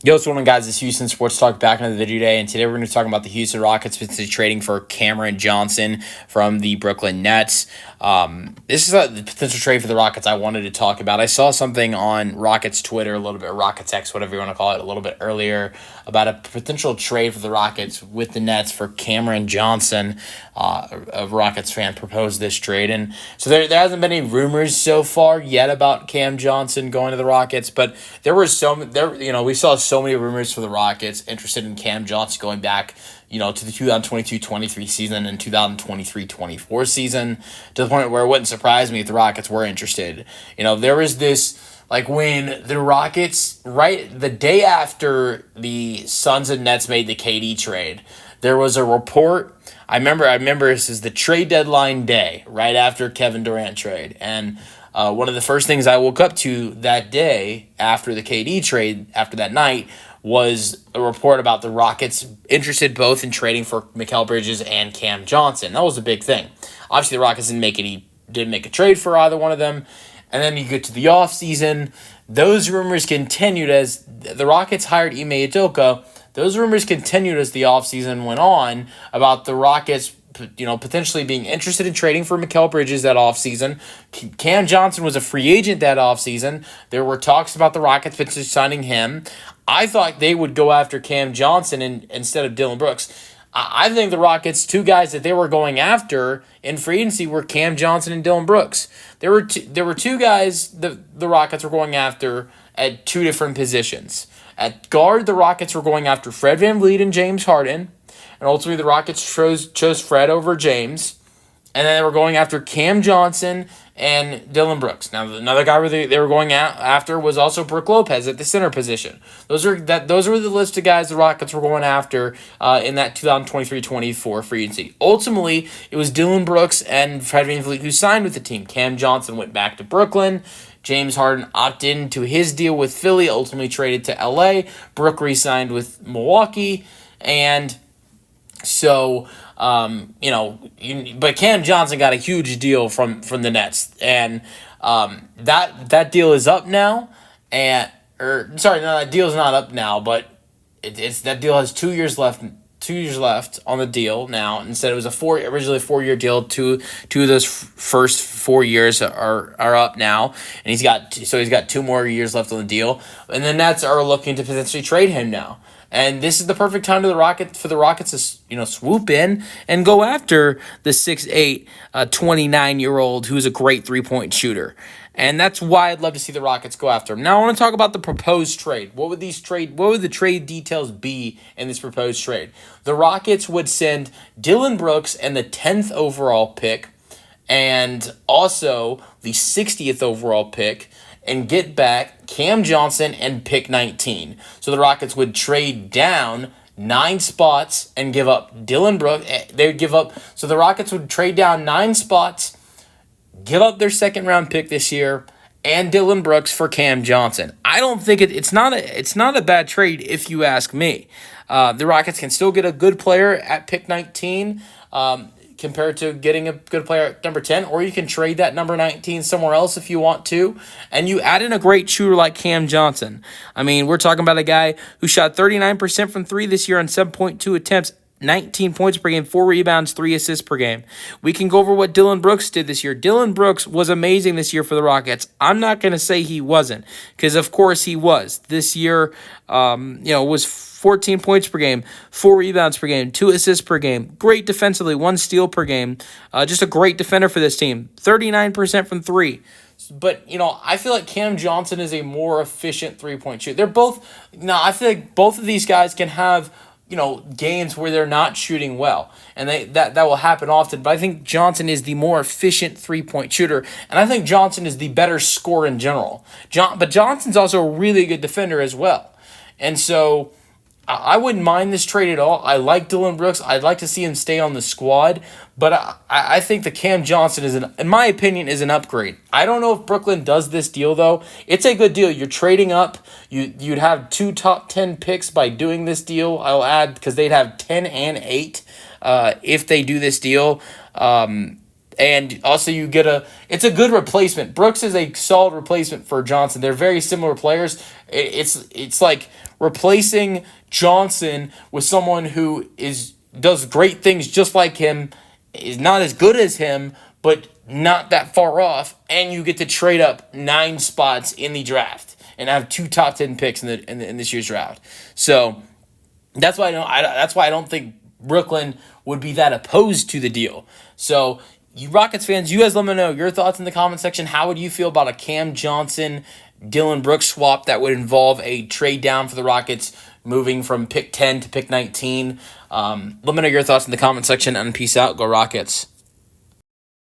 Yo, what's going on, guys? It's Houston Sports Talk back into the video today, and today we're going to talk about the Houston Rockets potentially trading for Cameron Johnson from the Brooklyn Nets. This is the potential trade for the Rockets I wanted to talk about. I saw something on Rockets Twitter, a little bit, Rockets X, whatever you want to call it, a little bit earlier about a potential trade for the Rockets with the Nets for Cameron Johnson. A Rockets fan proposed this trade, and so there hasn't been any rumors so far yet about Cam Johnson going to the Rockets, but we saw so many rumors for the Rockets interested in Cam Johnson going back, to the 2022-23 season and 2023-24 season, to the point where it wouldn't surprise me if the Rockets were interested. There was this, when the Rockets, right the day after the Suns and Nets made the KD trade, there was a report. I remember this is the trade deadline day, right after Kevin Durant trade. And one of the first things I woke up to that day after the KD trade, after that night, was a report about the Rockets interested both in trading for Mikal Bridges and Cam Johnson. That was a big thing. Obviously, the Rockets didn't make a trade for either one of them. And then you get to the offseason. Those rumors continued as the Rockets hired Ime Udoka. Those rumors continued as the offseason went on about the Rockets potentially being interested in trading for Mikal Bridges that offseason. Cam Johnson was a free agent that offseason. There were talks about the Rockets potentially signing him. I thought they would go after Cam Johnson instead of Dillon Brooks. I think the Rockets, two guys that they were going after in free agency were Cam Johnson and Dillon Brooks. There were two guys the Rockets were going after at two different positions. At guard, the Rockets were going after Fred VanVleet and James Harden. And ultimately, the Rockets chose Fred over James. And then they were going after Cam Johnson and Dillon Brooks. Now, another guy they were going after was also Brook Lopez at the center position. Those were the list of guys the Rockets were going after in that 2023-24 free agency. Ultimately, it was Dillon Brooks and Fred VanVleet who signed with the team. Cam Johnson went back to Brooklyn. James Harden opted into his deal with Philly, ultimately traded to LA. Brook re-signed with Milwaukee. And so, but Cam Johnson got a huge deal from the Nets, and that deal is up now. That deal is not up now, but that deal has 2 years left. 2 years left on the deal now. Instead, it was originally a 4-year deal. Two of those first 4 years are up now, and he's got 2 more years left on the deal. And the Nets are looking to potentially trade him now. And this is the perfect time for the Rockets to swoop in and go after the 6'8", 29-year-old who's a great 3-point shooter. And that's why I'd love to see the Rockets go after him. Now I want to talk about the proposed trade. What would the trade details be in this proposed trade? The Rockets would send Dillon Brooks and the 10th overall pick and also the 60th overall pick and get back Cam Johnson and pick 19. So the Rockets would trade down 9 spots and give up Dillon Brooks. So the Rockets would trade down 9 spots, give up their second-round pick this year, and Dillon Brooks for Cam Johnson. I don't think it's not a bad trade if you ask me. The Rockets can still get a good player at pick 19. Compared to getting a good player at number 10, or you can trade that number 19 somewhere else if you want to, and you add in a great shooter like Cam Johnson. I mean, we're talking about a guy who shot 39% from 3 this year on 7.2 attempts, 19 points per game, 4 rebounds, 3 assists per game. We can go over what Dillon Brooks did this year. Dillon Brooks was amazing this year for the Rockets. I'm not going to say he wasn't, because of course he was. This year, was 14 points per game, 4 rebounds per game, 2 assists per game. Great defensively, 1 steal per game. Just a great defender for this team. 39% from 3. But, I feel like Cam Johnson is a more efficient 3-point shooter. I feel like both of these guys can have, games where they're not shooting well. And that will happen often. But I think Johnson is the more efficient 3-point shooter. And I think Johnson is the better scorer in general. But Johnson's also a really good defender as well. And so I wouldn't mind this trade at all. I like Dillon Brooks. I'd like to see him stay on the squad. But I think the Cam Johnson in my opinion, is an upgrade. I don't know if Brooklyn does this deal, though. It's a good deal. You're trading up. You'd have 2 top 10 picks by doing this deal. I'll add, because they'd have 10 and 8 if they do this deal. And also it's a good replacement. Brooks is a solid replacement for Johnson. They're very similar players. It's like replacing Johnson with someone who does great things just like him, is not as good as him, but not that far off, and you get to trade up 9 spots in the draft and have 2 top 10 picks in this year's draft. So that's why I don't think Brooklyn would be that opposed to the deal. So you Rockets fans, you guys let me know your thoughts in the comment section. How would you feel about a Cam Johnson, Dylan Brooks swap that would involve a trade down for the Rockets, moving from pick 10 to pick 19? Let me know your thoughts in the comment section, and peace out. Go Rockets.